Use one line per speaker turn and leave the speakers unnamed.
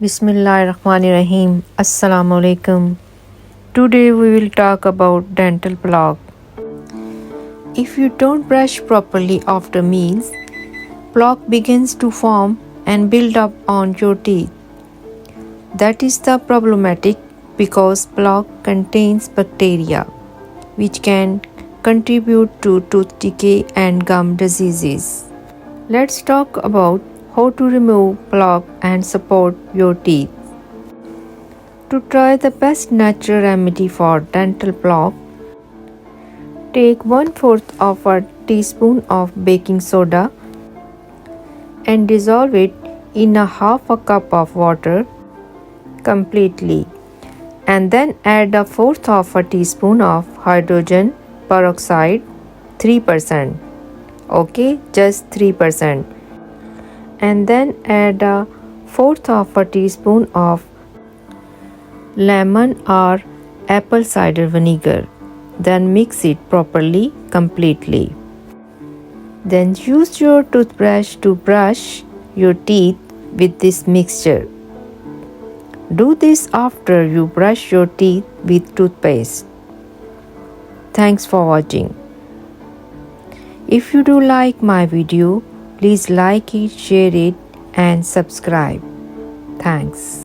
Bismillahirrahmanirrahim. Assalamu alaikum. Today we will talk about dental plaque. If you don't brush properly after meals, plaque begins to form and build up on your teeth. That is the problematic because plaque contains bacteria which can contribute to tooth decay and gum diseases. Let's talk about how to remove plaque and support your teeth. To try the best natural remedy for dental plaque, take 1/4 of a teaspoon of baking soda and dissolve it in a half a cup of water completely, and then add a fourth of a teaspoon of hydrogen peroxide 3%. Okay, just 3%. And then add a fourth of a teaspoon of lemon or apple cider vinegar. Then mix it properly completely. Then use your toothbrush to brush your teeth with this mixture. Do this after you brush your teeth with toothpaste. Thanks for watching. If you do like my video, please like it, share it, and subscribe. Thanks.